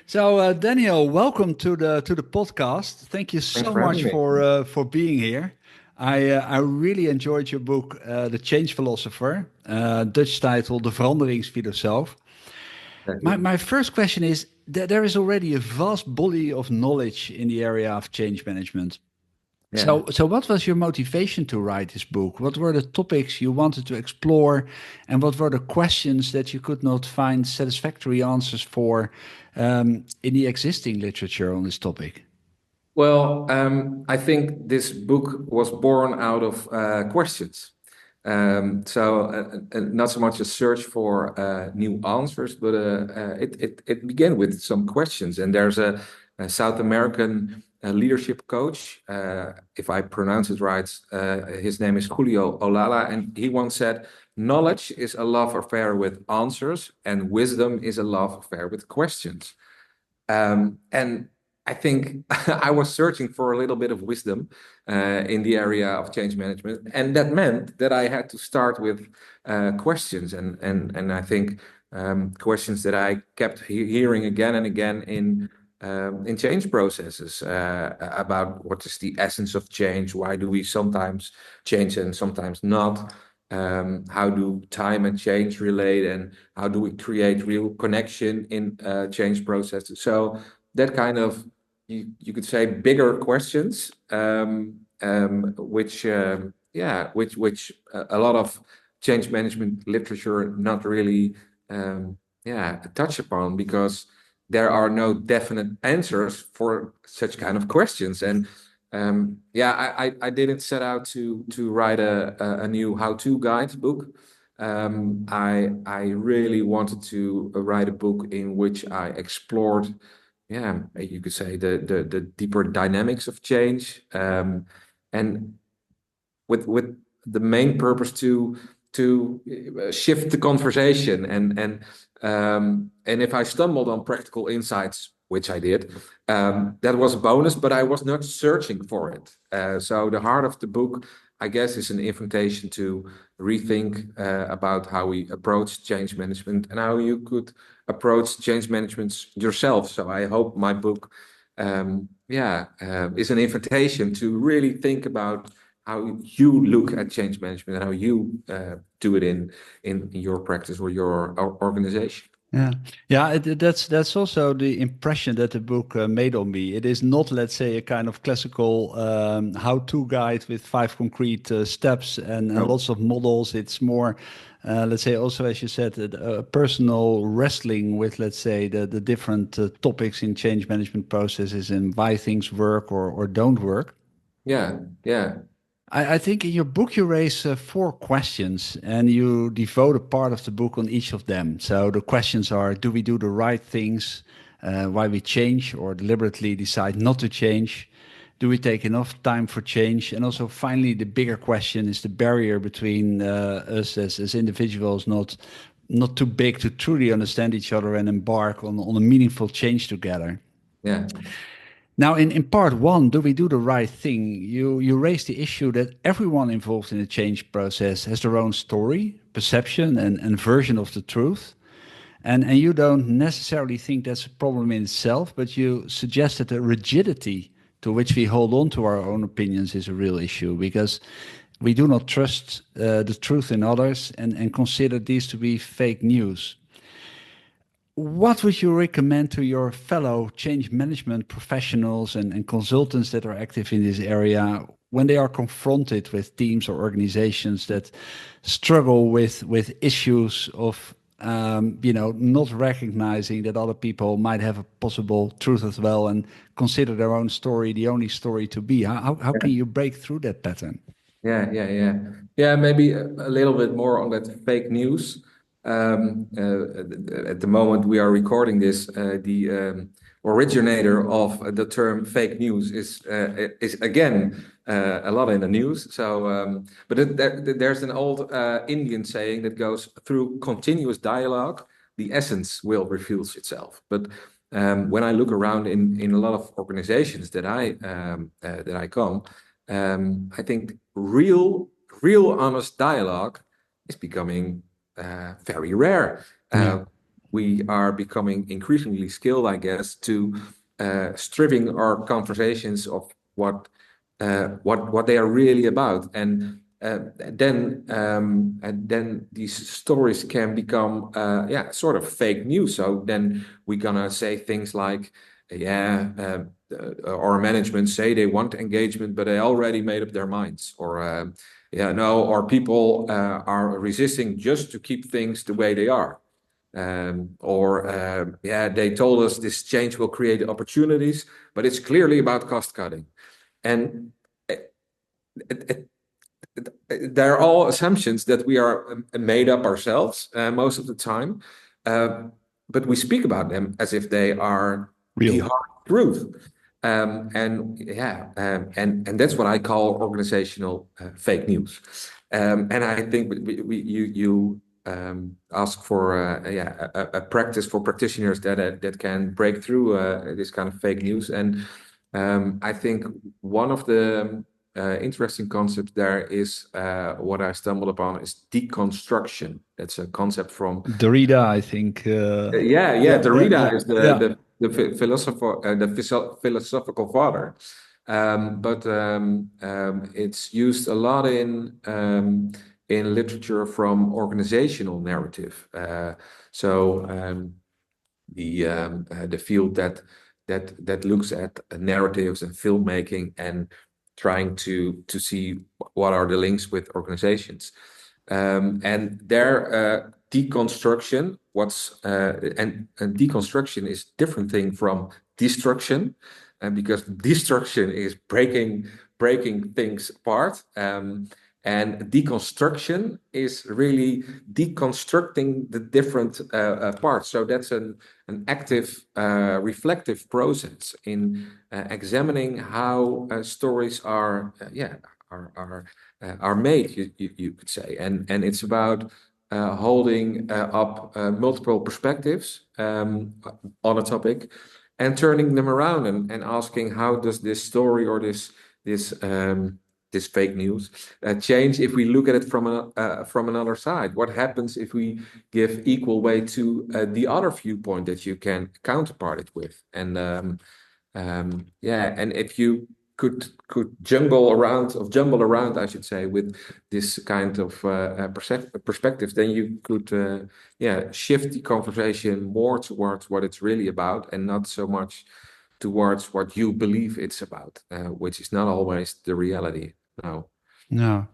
So, Daniel, welcome to the podcast. Thank you Thanks so for much having me. for being here. I really enjoyed your book, The Change Philosopher, Dutch title, The Veranderingsfilosoof. My Exactly. my first question is that there is already a vast body of knowledge in the area of change management. Yeah. So what was your motivation to write this book? What were the topics you wanted to explore, and what were the questions that you could not find satisfactory answers for in the existing literature on this topic? Well, I think this book was born out of questions. Not so much a search for new answers, but it began with some questions. And there's a South American leadership coach, if I pronounce it right, his name is Julio Olala, and he once said, "Knowledge is a love affair with answers, and wisdom is a love affair with questions." And I think I was searching for a little bit of wisdom in the area of change management, and that meant that I had to start with questions, and I think questions that I kept hearing again and again in change processes about what is the essence of change, why do we sometimes change and sometimes not. How do time and change relate, and how do we create real connection in change processes? So that kind of you could say bigger questions, which a lot of change management literature not really touch upon because there are no definite answers for such kind of questions. And I didn't set out to write a new how-to guide book. I really wanted to write a book in which I explored, you could say the deeper dynamics of change, and with the main purpose to shift the conversation, and if I stumbled on practical insights, which I did, that was a bonus, but I was not searching for it. So the heart of the book, I guess, is an invitation to rethink about how we approach change management and how you could approach change management yourself. So I hope my book, is an invitation to really think about how you look at change management and how you do it in your practice or your organization. Yeah, yeah, that's also the impression that the book made on me. It is not, let's say, a kind of classical how-to guide with five concrete steps and No. lots of models. It's more, let's say, also as you said, a personal wrestling with, let's say, the different topics in change management processes and why things work or don't work. Yeah, yeah, I think in your book you raise four questions and you devote a part of the book on each of them. So the questions are: do we do the right things? Why we change or deliberately decide not to change? Do we take enough time for change? And also, finally, the bigger question is the barrier between us as individuals not too big to truly understand each other and embark on a meaningful change together. yeah, Now, in part one, do we do the right thing? You raise the issue that everyone involved in the change process has their own story, perception, and version of the truth. And you don't necessarily think that's a problem in itself, but you suggest that the rigidity to which we hold on to our own opinions is a real issue because we do not trust the truth in others and consider these to be fake news. What would you recommend to your fellow change management professionals and consultants that are active in this area when they are confronted with teams or organizations that struggle with issues of not recognizing that other people might have a possible truth as well and consider their own story the only story to be? How can you break through that pattern? yeah. Maybe a little bit more on that fake news. At the moment we are recording this, the originator of the term fake news is again a lot in the news. There's an old Indian saying that goes: through continuous dialogue, the essence will reveal itself. But when I look around in a lot of organizations that I come, I think real honest dialogue is becoming very rare. Yeah. we are becoming increasingly skilled, I guess, to stripping our conversations of what they are really about, and then these stories can become sort of fake news. So then we're gonna say things like, our management say they want engagement, but they already made up their minds, or no, or people are resisting just to keep things the way they are. They told us this change will create opportunities, but it's clearly about cost cutting. And they're all assumptions that we are made up ourselves most of the time, but we speak about them as if they are the Real. hard truth. And that's what I call organizational fake news. And I think you ask for a practice for practitioners that can break through this kind of fake news. And I think one of the interesting concepts there is what I stumbled upon is deconstruction. That's a concept from Derrida, I think. Yeah, yeah, Derrida yeah, is yeah. the philosopher, philosophical father. It's used a lot in literature from organizational narrative. The field that looks at narratives and filmmaking and trying to see what are the links with organizations, and their deconstruction. And deconstruction is different thing from destruction, and because destruction is breaking things apart. And deconstruction is really deconstructing the different parts. So that's an active, reflective process in examining how stories are made. You could say, and it's about holding up multiple perspectives on a topic, and turning them around, and asking how does this story or this fake news change if we look at it from another side? What happens if we give equal weight to the other viewpoint that you can counterpart it with? And if you could jumble around, I should say, with this kind of perspective, then you could shift the conversation more towards what it's really about, and not so much towards what you believe it's about, which is not always the reality. No. No.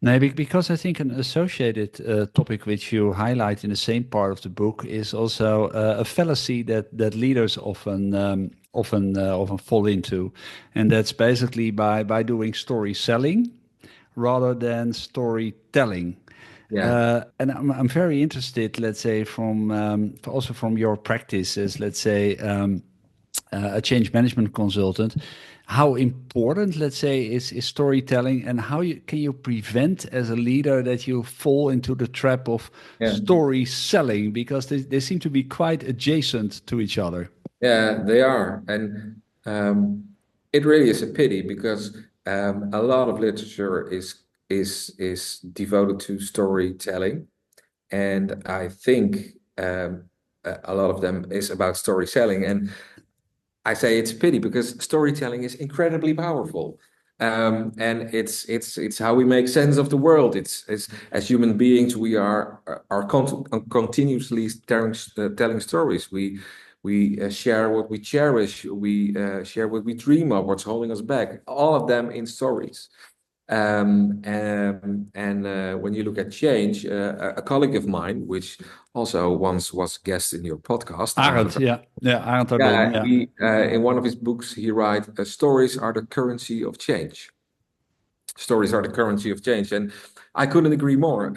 No, because I think an associated topic which you highlight in the same part of the book is also a fallacy that leaders often fall into, and that's basically by doing story selling rather than storytelling. Yeah. And I'm very interested, let's say, from also from your practice as, let's say, a change management consultant, how important, let's say, is storytelling, and how can you prevent as a leader that you fall into the trap of Yeah. story selling, because they seem to be quite adjacent to each other. Yeah, they are. And it really is a pity, because a lot of literature is devoted to storytelling. And I think a lot of them is about story selling. And I say it's a pity, because storytelling is incredibly powerful. And it's how we make sense of the world. It's as human beings, we are continuously telling stories. We share what we cherish. We share what we dream of, what's holding us back. All of them in stories. When you look at change, a colleague of mine, which also once was guest in your podcast, Arend, yeah, Arend Ardon, yeah, yeah. he in one of his books he writes, "Stories are the currency of change." Stories are the currency of change, and I couldn't agree more.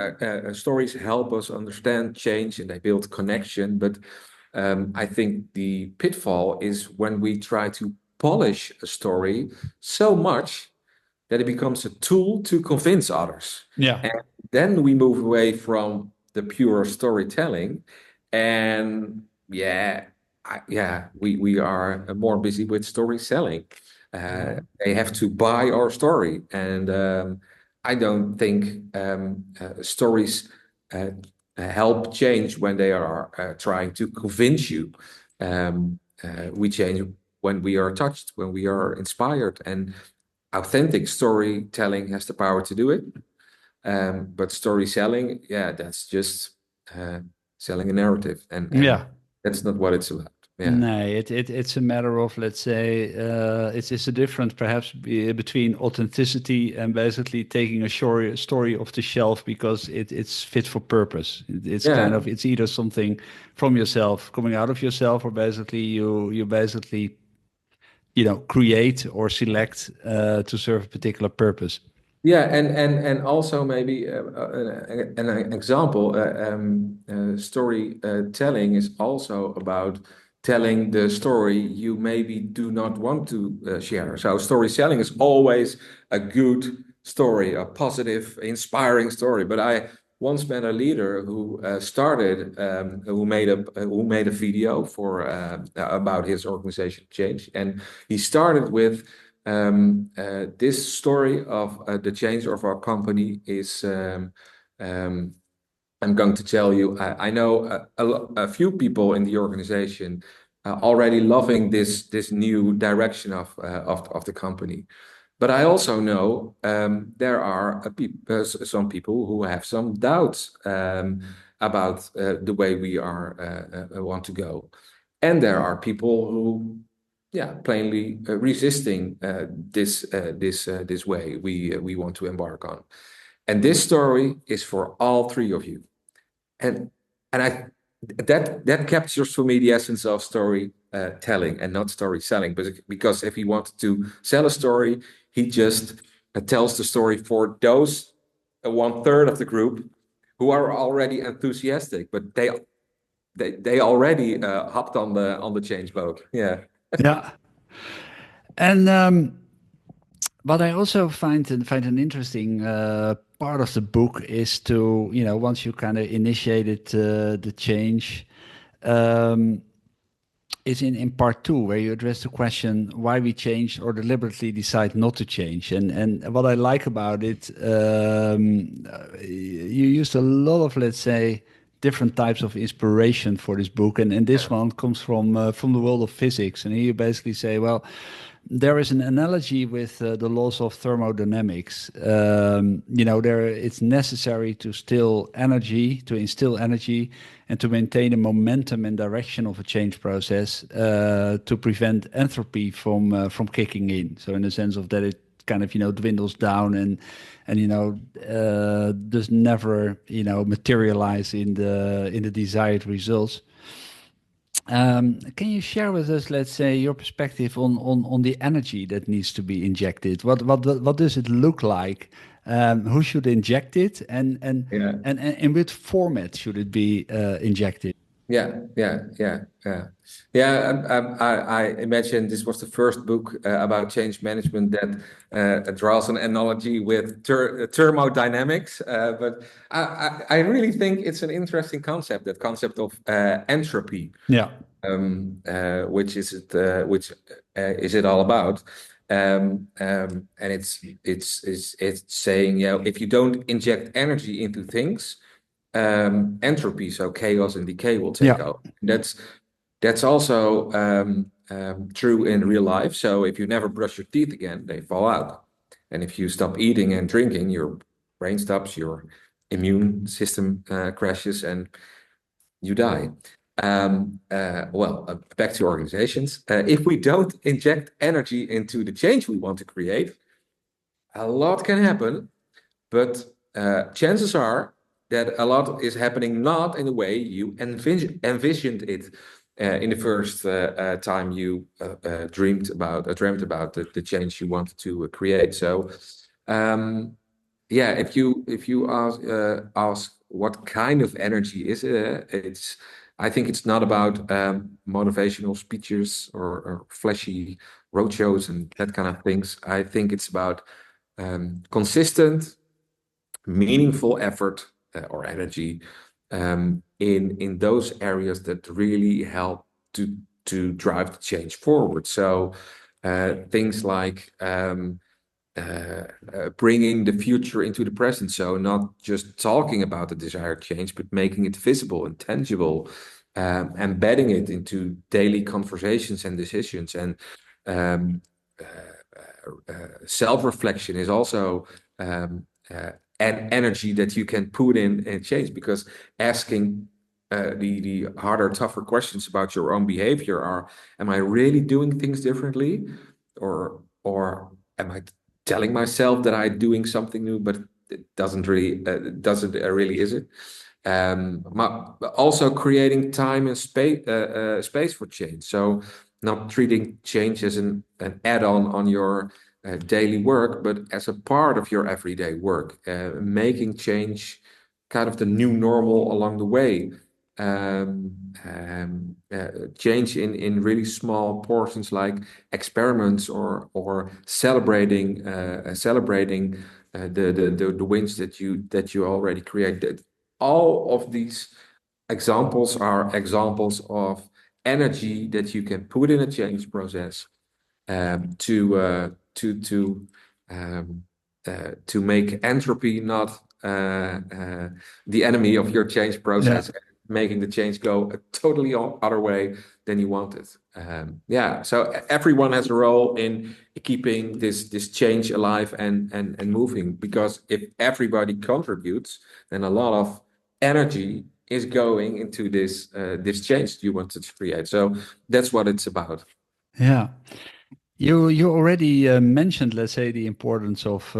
Stories help us understand change, and they build connection. But I think the pitfall is when we try to polish a story so much that it becomes a tool to convince others. Yeah. And then we move away from the pure storytelling. And we are more busy with story selling. They have to buy our story. And I don't think stories help change when they are trying to convince you. We change when we are touched, when we are inspired, and authentic storytelling has the power to do it. But story selling, yeah, that's just selling a narrative, and Yeah. that's not what it's about. Yeah, No, it's a matter of, let's say, it's a difference perhaps between authenticity and basically taking a story off the shelf because it's fit for purpose. It's kind yeah, of, it's either something from yourself, coming out of yourself, or basically you basically, create or select to serve a particular purpose. yeah, and also maybe an example. Storytelling is also about telling the story you maybe do not want to share. So story selling is always a good story, a positive, inspiring story. But I once met a leader who who made a video for about his organization change, and he started with this story of the change of our company is, um, I'm going to tell you, I know a few people in the organization already loving this new direction of the company. But I also know there are some people who have some doubts about the way we want to go. And there are people who, yeah, plainly resisting this way we want to embark on. And this story is for all three of you. And I that captures for me the essence of story telling and not story selling. But because if he wanted to sell a story, he just tells the story for those 1/3 of the group who are already enthusiastic, but they already hopped on the change boat. Yeah. Yeah. And what I also find an interesting part of the book is to, once you kind of initiated the change, um, is in part two, where you address the question why we change or deliberately decide not to change. And what I like about it, you used a lot of, let's say, different types of inspiration for this book, and this one comes from the world of physics. And here you basically say, well, there is an analogy with the laws of thermodynamics. It's necessary to instill energy, and to maintain a momentum and direction of a change process to prevent entropy from kicking in. So, in the sense of that, it kind of dwindles down and does never materialize in the desired results. Can you share with us, let's say, your perspective on the energy that needs to be injected? What does it look like? Who should inject it, Yeah. and in which format should it be injected? Yeah. I imagine this was the first book about change management that draws an analogy with thermodynamics. But I really think it's an interesting concept, that concept of entropy. Yeah, Which is it all about? And it's saying, if you don't inject energy into things, entropy, so chaos and decay, will take yeah, over. That's also true in real life. So if you never brush your teeth again, they fall out. And if you stop eating and drinking, your brain stops, your immune system crashes, and you die. Back to organizations. If we don't inject energy into the change we want to create, a lot can happen, but chances are that a lot is happening not in the way you envisioned it in the first time you dreamt about the change you wanted to create. So, yeah, if you ask what kind of energy is it, I think it's not about motivational speeches or flashy roadshows and that kind of things. I think it's about consistent, meaningful effort or energy in those areas that really help to drive the change forward. So things like bringing the future into the present. So not just talking about the desired change, but making it visible and tangible, embedding it into daily conversations and decisions. And um, self-reflection is also an energy that you can put in change, because asking the harder, tougher questions about your own behavior are: am I really doing things differently, or am I telling myself that I'm doing something new, but it doesn't really is it? Also creating time and space for change. So not treating change as an add-on on your daily work, but as a part of your everyday work, making change kind of the new normal along the way. Change in really small portions, like experiments, or celebrating the wins that you already created. All of these examples are examples of energy that you can put in a change process, um, to make entropy not the enemy of your change Yeah. process, making the change go a totally other way than you want it. Yeah, so everyone has a role in keeping this change alive and moving, because if everybody contributes, then a lot of energy is going into this change you wanted to create. So that's what it's about. Yeah. You already mentioned, let's say, the importance of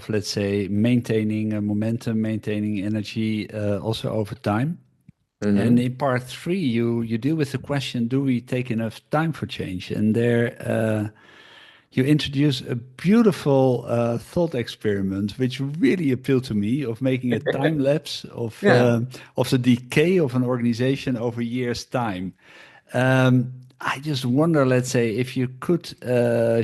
let's say maintaining momentum, maintaining energy also over time. And Hmm. in part three, you deal with the question: do we take enough time for change? And there, you introduce a beautiful thought experiment, which really appealed to me, of making a time lapse Yeah. of the decay of an organization over years' time. I just wonder, let's say, if you could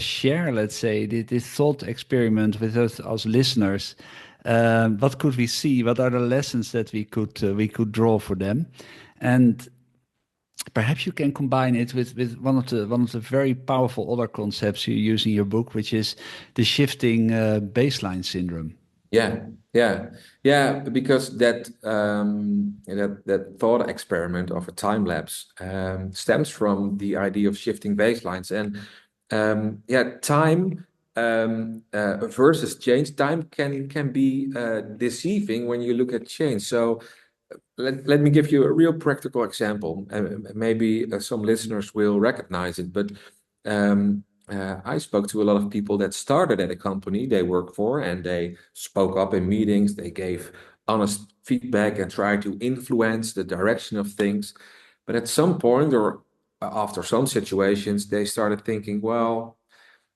share, let's say, this thought experiment with us listeners. What could we see? What are the lessons that we could draw for them? And perhaps you can combine it with one of the very powerful other concepts you use in your book, which is the shifting baseline syndrome. Yeah, yeah, yeah. Because that thought experiment of a time lapse stems from the idea of shifting baselines. And yeah, time versus change. Time can be deceiving when you look at change. So let me give you a real practical example. Maybe some listeners will recognize it, but I spoke to a lot of people that started at a company they work for, and they spoke up in meetings, they gave honest feedback and tried to influence the direction of things. But at some point, or after some situations, they started thinking, well,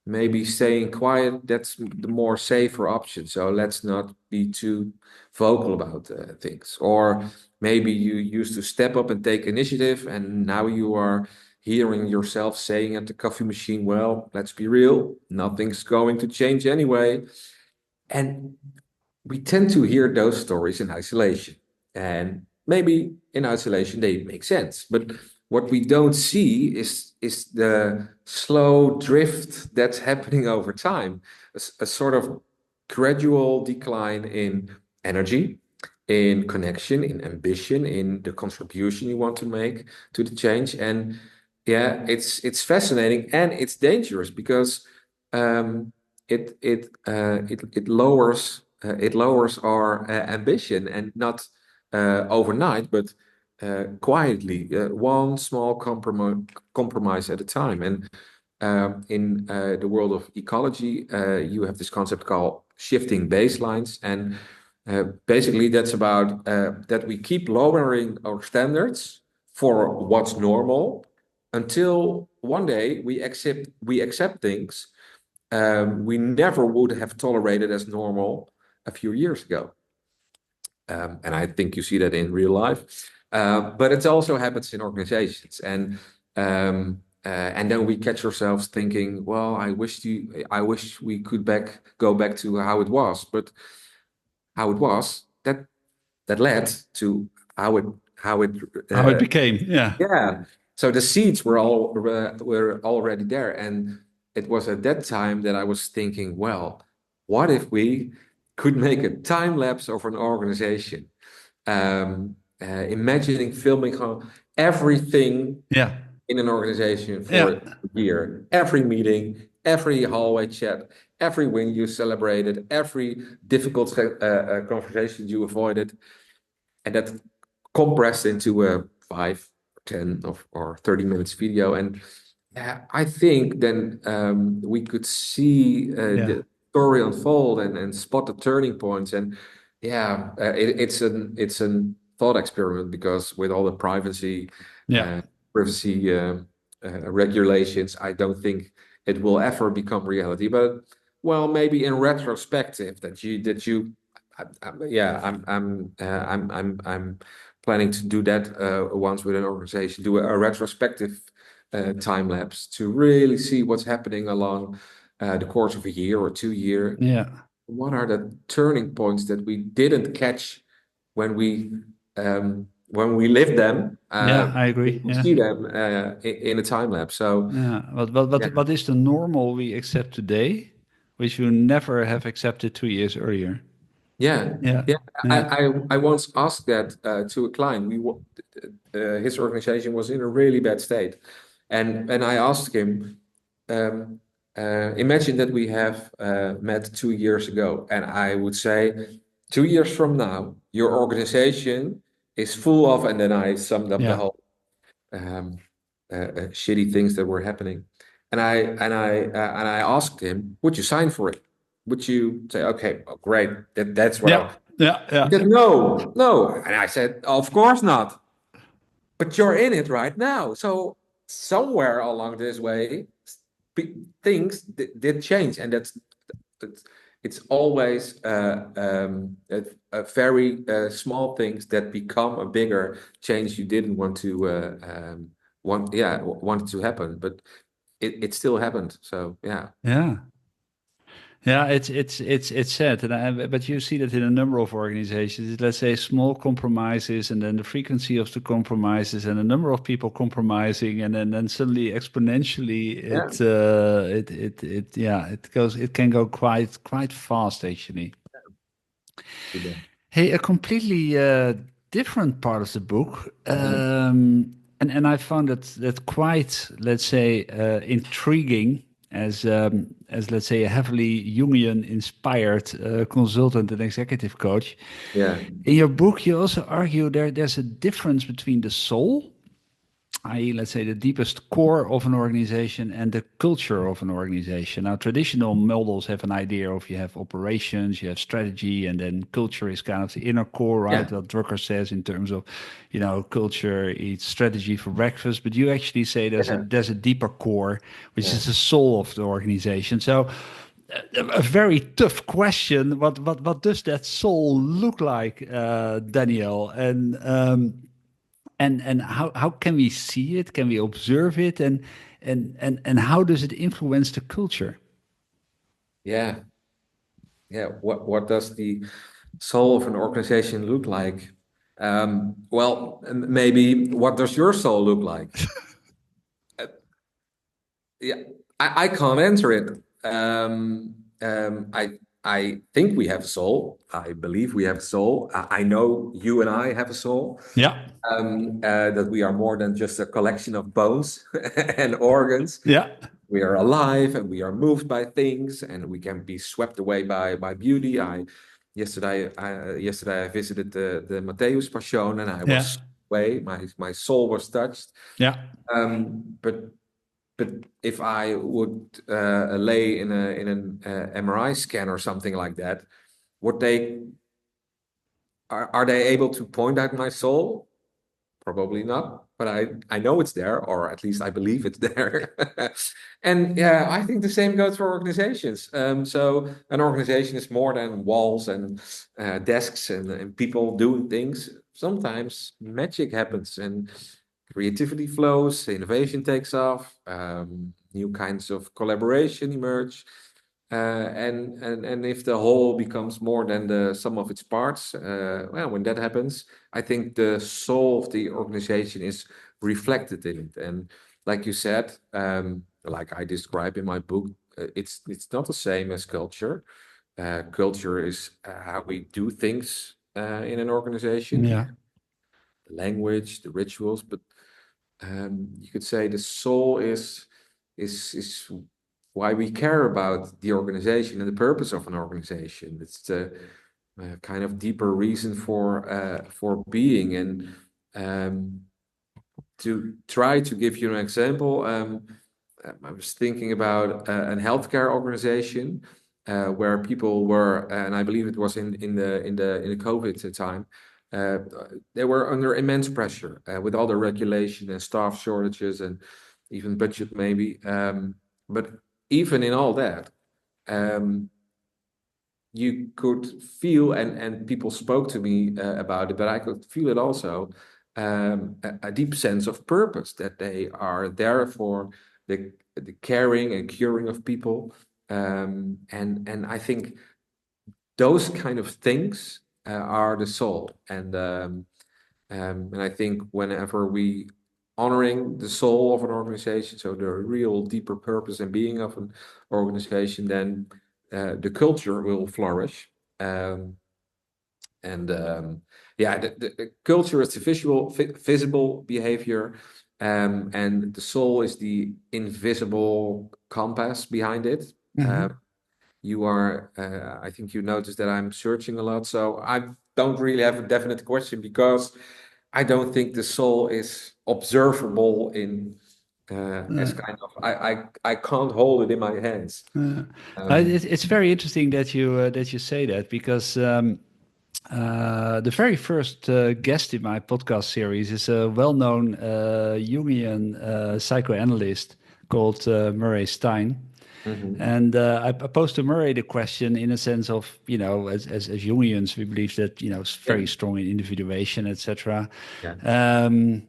maybe staying quiet, that's the more safer option. So let's not be too vocal about things. Or maybe you used to step up and take initiative, and now you are hearing yourself saying at the coffee machine, well, let's be real, nothing's going to change anyway. And we tend to hear those stories in isolation. And maybe in isolation they make sense. But what we don't see is the slow drift that's happening over time, a sort of gradual decline in energy, in connection, in ambition, in the contribution you want to make to the change. And yeah, it's fascinating and it's dangerous, because um, it lowers our ambition, and not overnight, but quietly, one small compromise at a time. And in the world of ecology, you have this concept called shifting baselines, and basically that's about that we keep lowering our standards for what's normal, until one day we accept things we never would have tolerated as normal a few years ago. And I think you see that in real life. But it also happens in organizations. And then we catch ourselves thinking, well, I wish we could go back to how it was. But how it was, that led to how it How it became, yeah. yeah. So the seeds were already there. And it was at that time that I was thinking, well, what if we could make a time lapse of an organization? Imagining filming everything Yeah. in an organization for Yeah. a year, every meeting, every hallway chat, every win you celebrated, every difficult conversation you avoided, and that compressed into a 5, 10, or 30 minutes video. And I think then we could see Yeah. the story unfold and spot the turning points. And it's an thought experiment, because with all the Yeah. uh, privacy regulations, I don't think it will ever become reality. But well, maybe in retrospective, I'm planning to do that once with an organization, do a retrospective time lapse to really see what's happening along the course of a year or 2 year. Yeah. What are the turning points that we didn't catch when we lived them? Yeah, I We agree. can Yeah. see them in a time lapse. So Yeah. What is the normal we accept today, which you never have accepted 2 years earlier? yeah, Yeah. yeah. I Yeah. I, I once asked that to a client. His organization was in a really bad state, and I asked him, um, imagine that we have met 2 years ago, and I would say, 2 years from now, your organization is full of, and then I summed up the Yeah. whole um, shitty things that were happening, and I asked him, would you sign for it? Would you say, okay, well, great, that's what Yeah. I. Yeah. He Yeah. said, no, no. And I said, of course not. But you're in it right now. So somewhere along this way, things did change. And that's it's always a very small things that become a bigger change you didn't want to want to happen. But it still happened. So yeah. Yeah. Yeah, it's sad, but you see that in a number of organizations. Let's say small compromises, and then the frequency of the compromises, and a number of people compromising, and then suddenly exponentially, Yeah. it can go quite fast actually. Yeah. Hey, a completely different part of the book, and I found that quite, let's say, intriguing as let's say a heavily Jungian inspired consultant and executive coach. Yeah. In your book, you also argue there's a difference between the soul, i.e., let's say the deepest core of an organization, and the culture of an organization. Now, traditional models have an idea of you have operations, you have strategy, and then culture is kind of the inner core, right? Yeah. What Drucker says in terms of, culture eats strategy for breakfast. But you actually say Yeah. there's a deeper core, which Yeah. is the soul of the organization. So, a very tough question. What does that soul look like, Daniel? And how can we see it? Can we observe it? And how does it influence the culture? Yeah. Yeah. What does the soul of an organization look like? Well, maybe what does your soul look like? Uh, yeah, I can't answer it. I think we have a soul. I believe we have a soul. I know you and I have a soul. Yeah, That we are more than just a collection of bones and organs. yeah, We are alive and we are moved by things, and we can be swept away by beauty. Yesterday I visited the Matthäus Passion, and I yeah, was away. My soul was touched. yeah, But if I would lay in an MRI scan or something like that, would they are they able to point out my soul? Probably not, but I know it's there, or at least I believe it's there. And yeah, I think the same goes for organizations. So an organization is more than walls and desks and people doing things. Sometimes magic happens and creativity flows, innovation takes off, new kinds of collaboration emerge. And if the whole becomes more than the sum of its parts, well, when that happens, I think the soul of the organization is reflected in it. And like you said, like I describe in my book, it's not the same as culture. Culture is how we do things in an organization. We Yeah. have the language, the rituals, but you could say the soul is why we care about the organization and the purpose of an organization. It's the kind of deeper reason for being. And um, to try to give you an example, I was thinking about a healthcare organization where people were, and I believe it was in the COVID time, uh, they were under immense pressure with all the regulation and staff shortages and even budget maybe. But even in all that, um, you could feel, and people spoke to me about it, but I could feel it also, a deep sense of purpose that they are there for the caring and curing of people. And I think those kind of things are the soul. And I think whenever we honoring the soul of an organization, so the real deeper purpose and being of an organization, then the culture will flourish. Um, and yeah, the culture is the visible behavior, and the soul is the invisible compass behind it. Hmm. You are, I think you noticed that I'm searching a lot, so I don't really have a definite question because I don't think the soul is observable in as kind of I can't hold it in my hands. Uh, Um, it's very interesting that you say that because the very first guest in my podcast series is a well-known Jungian psychoanalyst called Murray Stein. mhm. And I posed to Murray the question in a sense of, as Jungians, we believe that, it's Yeah, very strong in individuation, etc. yeah, Um,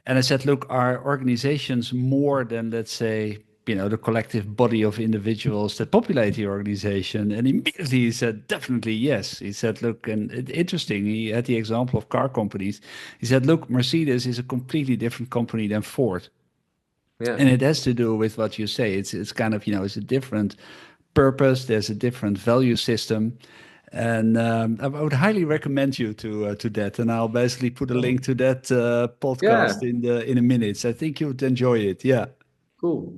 and I said, look, are organizations more than, let's say, the collective body of individuals that populate the organization? And immediately he said, definitely yes. He said, look, and interesting, he had the example of car companies. He said, look, Mercedes is a completely different company than Ford. yeah. And it has to do with what you say. It's kind of, it's a different purpose. There's a different value system. And I would highly recommend you to that. And I'll basically put a link Oh, to that yeah, podcast in a minute. I think you would enjoy it. Yeah, cool.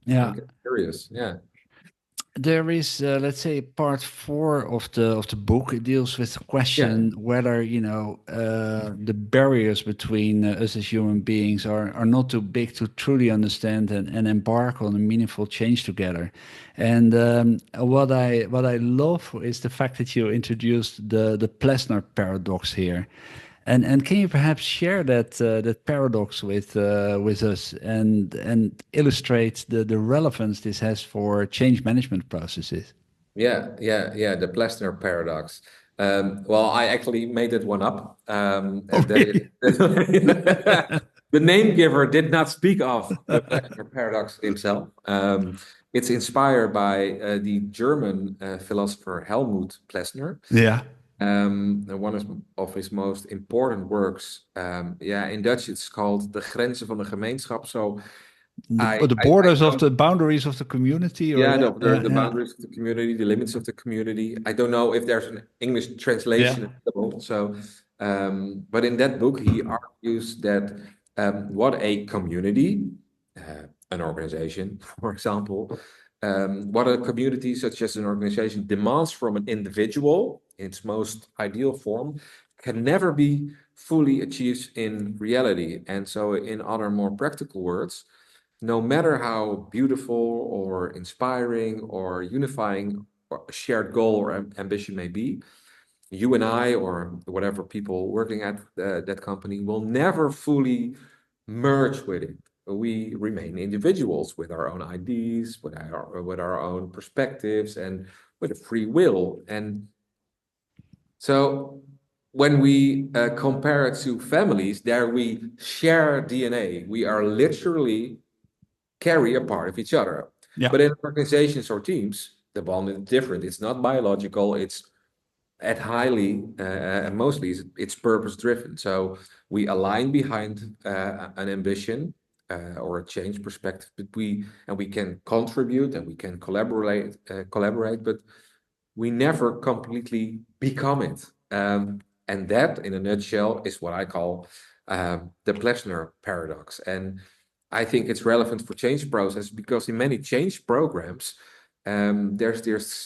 I'm yeah. curious. Yeah, There is, let's say, part four of the book. It deals with the yeah, question whether the barriers between us as human beings are not too big to truly understand and embark on a meaningful change together. And what I love is the fact that you introduced the Plessner paradox here. And can you perhaps share that paradox with us and illustrate the relevance this has for change management processes? yeah. The Plessner Paradox. Well, I actually made that one up. Oh, That is, really? the name giver did not speak of the Plessner Paradox himself. It's inspired by the German philosopher Helmut Plessner. Yeah. And one of his most important works. Yeah, in Dutch it's called De Grenzen van de Gemeenschap. So The I borders of don't. the boundaries of the community, or Yeah, yeah, yeah, the yeah, boundaries of the community, the limits of the community. I don't know if there's an English yeah. translation available. So, but in that book, he argues that what a community, an organization, for example, what a community such as an organization demands from an individual in its most ideal form can never be fully achieved in reality. And so, in other more practical words, no matter how beautiful or inspiring or unifying or a shared goal or ambition may be, you and I, or whatever people working at that company, will never fully merge with it. We remain individuals with our own ideas, with our own perspectives, and with a free will. And so when we compare it to families, there we share DNA. We are literally carry a part of each other. Yeah. But in organizations or teams, the bond is different. It's not biological. It's at highly and mostly it's purpose driven. So we align behind an ambition, or a change perspective, but we can contribute and we can collaborate, but we never completely become it. And that, in a nutshell, is what I call the Plessner paradox. And I think it's relevant for change process because in many change programs, there's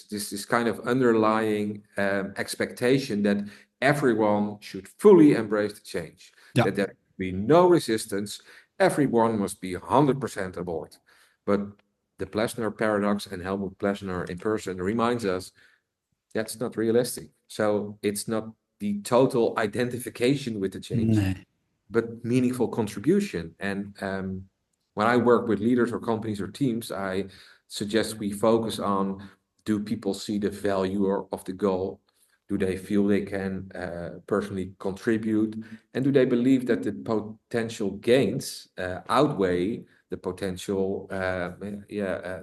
this kind of underlying expectation that everyone should fully embrace the change, Yeah. that there be no resistance, everyone must be 100% aboard. But the Plessner paradox, and Helmut Plessner in person reminds us that's not realistic. So it's not the total identification with the change, Nee. but meaningful contribution. And when I work with leaders or companies or teams, I suggest we focus on, do people see the value of the goal? Do they feel they can personally contribute? And do they believe that the potential gains outweigh the potential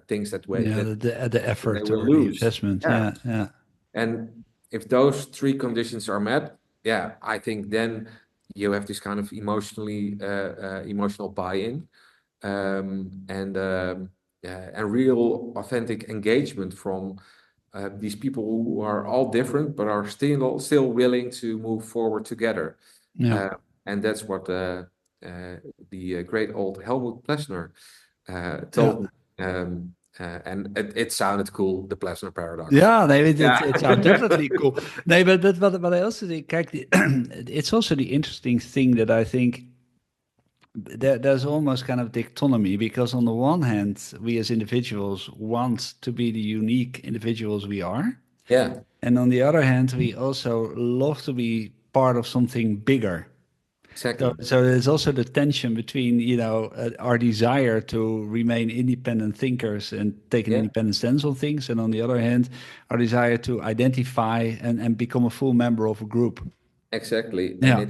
things Yeah, the that they effort will or the lose? investment. Yeah. Yeah, yeah. And if those three conditions are met, yeah, I think then you have this kind of emotional buy-in, and real authentic engagement from these people who are all different but are still willing to move forward together. Yeah. And that's what the great old Helmut Plessner Yeah. told me. And it sounded cool, the Plessner paradox. Yeah, nee, Yeah. it sounds definitely cool. Nee, but what I also think, kijk, it's also the interesting thing that I think there's almost kind of dichotomy because on the one hand, we as individuals want to be the unique individuals we are. Yeah, And on the other hand, we also love to be part of something bigger. exactly. So there's also the tension between, our desire to remain independent thinkers and take an Yeah, independent stance on things, and on the other hand, our desire to identify and become a full member of a group. exactly. And Yeah,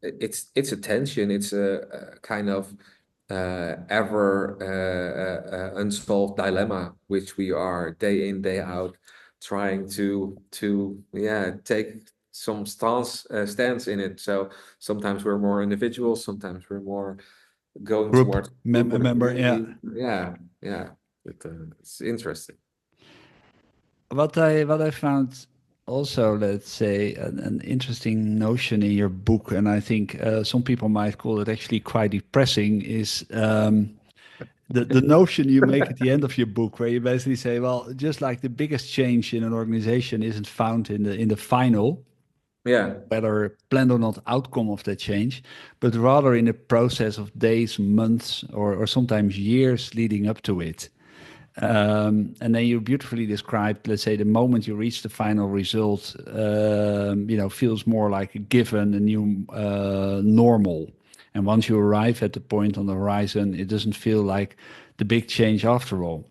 it's a tension. It's a kind of ever unsolved dilemma, which we are day in, day out trying to take some stance in it. So sometimes we're more individuals, sometimes we're more going group towards group or the member. Yeah. community. Yeah, yeah. It's interesting. What I found also, let's say, an interesting notion in your book, and I think some people might call it actually quite depressing, is the notion you make at the end of your book, where you basically say, well, just like the biggest change in an organization isn't found in the final, Yeah, whether planned or not outcome of that change, but rather in the process of days, months, or sometimes years leading up to it. And then you beautifully described, let's say, the moment you reach the final result, feels more like a given, a new normal. And once you arrive at the point on the horizon, it doesn't feel like the big change after all.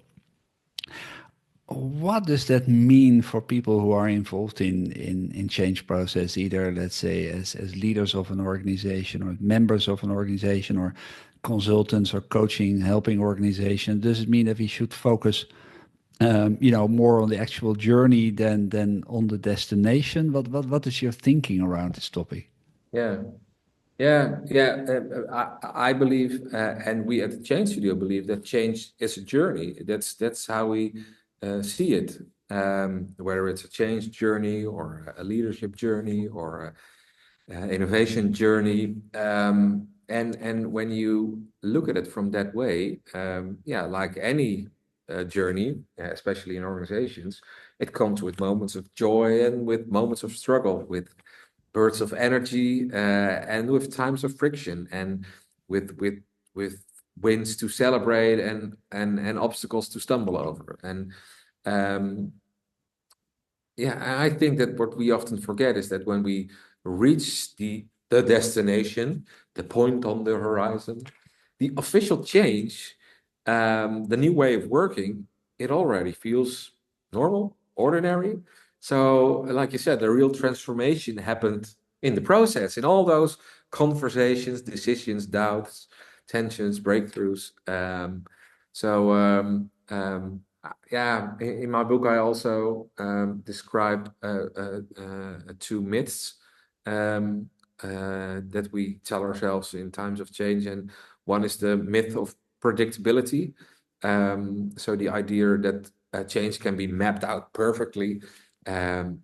What does that mean for people who are involved in change process, either, let's say, as leaders of an organization or members of an organization or consultants or coaching, helping organization? Does it mean that we should focus, more on the actual journey than on the destination? What is your thinking around this topic? yeah. Yeah. I believe, and we at the Change Studio believe that change is a journey. That's how we see it. Whether it's a change journey or a leadership journey or innovation journey. And when you look at it from that way, like any journey, especially in organizations, it comes with moments of joy and with moments of struggle, with bursts of energy, and with times of friction, and with wins to celebrate and obstacles to stumble over. And um, I think that what we often forget is that when we reach the destination, the point on the horizon, the official change, the new way of working, it already feels normal, ordinary. So, like you said, the real transformation happened in the process, in all those conversations, decisions, doubts, tensions, breakthroughs. In my book, I also described two myths that we tell ourselves in times of change. And One is the myth of predictability. So the idea that change can be mapped out perfectly, then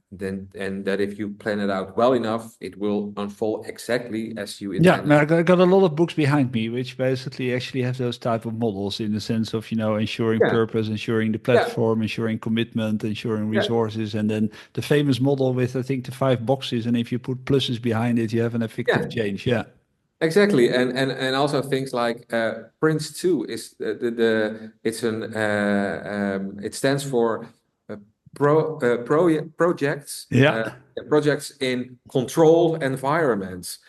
and that if you plan it out well enough, it will unfold exactly as you Yeah, intended. I got a lot of books behind me, which basically actually have those type of models in the sense of, ensuring Yeah, purpose, ensuring the yeah, platform, ensuring commitment, ensuring yeah, resources, and then the famous model with, I think, the 5 boxes, and if you put pluses behind it, you have an effective yeah. change. Yeah. Exactly, and also things like Prince 2 is the it's an it stands for projects Yeah. projects in controlled environments.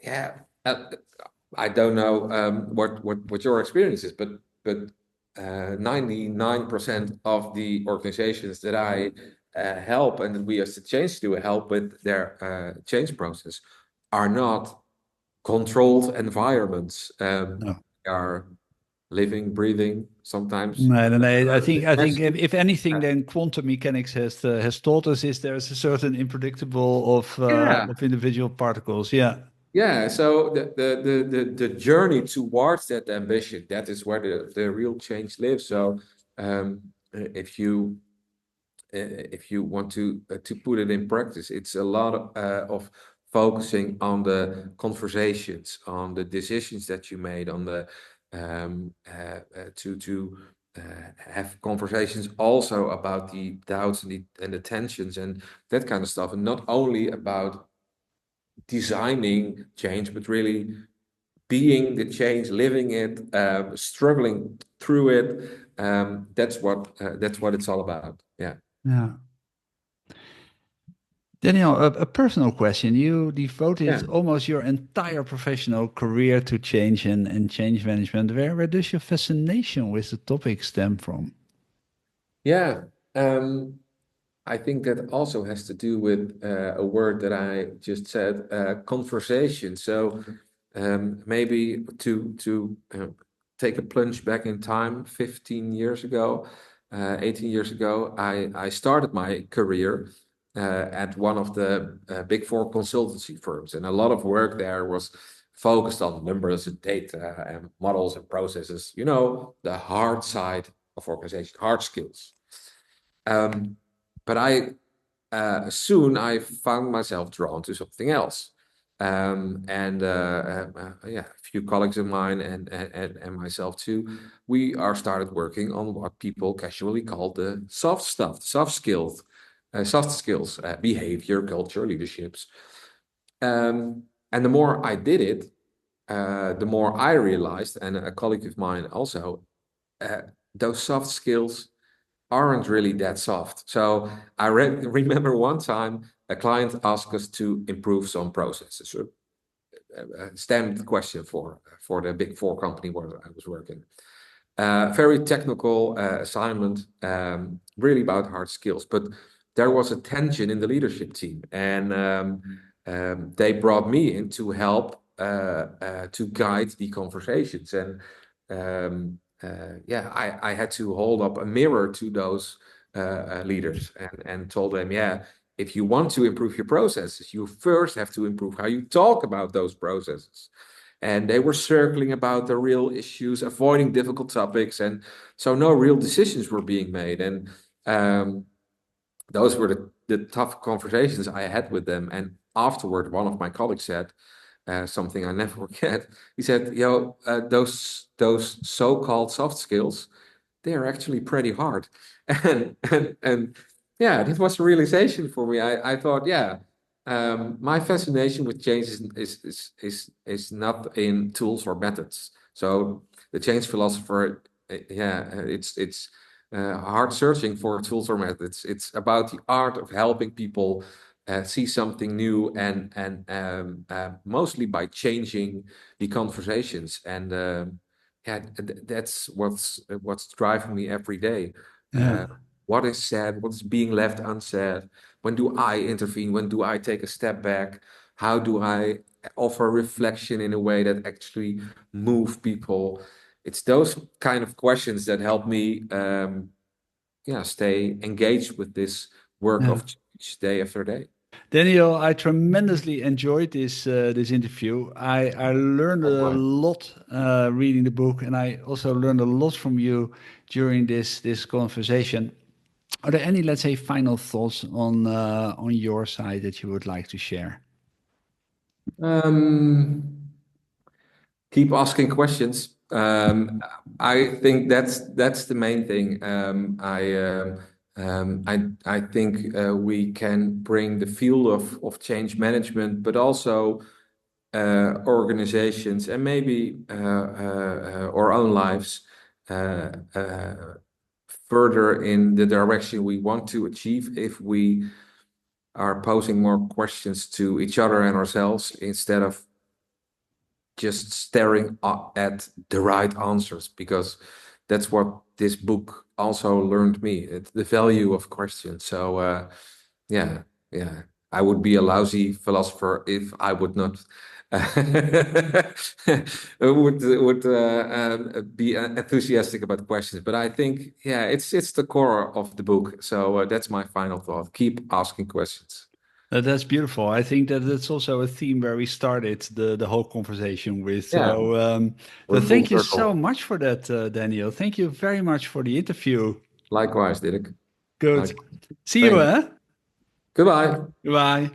Yeah, I don't know what your experience is, but 99% of the organizations that I help and that we as the change do help with their change process are not controlled environments. No. They are living, breathing, sometimes. No, no, no. I think Messy. if anything, then quantum mechanics has taught us is there's a certain unpredictable Yeah, of individual particles. Yeah. yeah. So the journey towards that ambition, that is where the real change lives. So if you want to put it in practice, it's a lot of focusing on the conversations, on the decisions that you made, on the to have conversations also about the doubts and the tensions and that kind of stuff, and not only about designing change, but really being the change, living it, struggling through it. That's what it's all about. Yeah. Yeah. Daniel, a personal question. You devoted Yeah. almost your entire professional career to change and change management. Where does your fascination with the topic stem from? Yeah, I think that also has to do with a word that I just said, conversation. So maybe to take a plunge back in time, 15 years ago, 18 years ago, I started my career at one of the big four consultancy firms, and a lot of work there was focused on numbers and data and models and processes. You know, the hard side of organization, hard skills. Um, but soon I found myself drawn to something else. Yeah, a few colleagues of mine and myself too, we are started working on what people casually call the soft stuff, soft skills, behavior, culture, leaderships. And the more I did it, the more I realized, and a colleague of mine also, uh, those soft skills aren't really that soft. So I remember one time a client asked us to improve some processes, a standard question for the big four company where I was working. Very technical assignment, really about hard skills. But there was a tension in the leadership team, and they brought me in to help to guide the conversations. And yeah, I had to hold up a mirror to those leaders and told them, yeah, if you want to improve your processes, you first have to improve how you talk about those processes. And they were circling about the real issues, avoiding difficult topics, and so no real decisions were being made. And those were the tough conversations I had with them. And afterward, one of my colleagues said something I never forget. He said, "Yo, those so-called soft skills, they are actually pretty hard." And yeah, this was a realization for me. I thought, yeah, my fascination with change is not in tools or methods. So the change philosopher, yeah, it's hard searching for tools or methods. It's about the art of helping people see something new and mostly by changing the conversations and. Yeah, that's what's driving me every day. Yeah. What is said? What's being left unsaid? When do I intervene? When do I take a step back? How do I offer reflection in a way that actually move people? It's those kind of questions that help me, yeah, stay engaged with this work Yeah. of change day after day. Daniel, I tremendously enjoyed this interview. I learned a Likewise. lot reading the book, and I also learned a lot from you during this conversation. Are there any, let's say, final thoughts on your side that you would like to share? Um, Keep asking questions. I think that's the main thing. I think we can bring the field of change management, but also organizations and maybe our own lives further in the direction we want to achieve if we are posing more questions to each other and ourselves instead of just staring at the right answers, because that's what this book also learned me. It's the value of questions. So yeah, yeah, I would be a lousy philosopher if I would not would be enthusiastic about questions. But I think yeah, it's the core of the book. So that's my final thought. Keep asking questions. That's beautiful. I think that that's also a theme where we started the whole conversation with. Yeah, So we're full thank you so circle. much for that, Daniel. Thank you very much for the interview. Likewise, Dirk. Good. Like, See you, thanks. eh? Goodbye. Bye.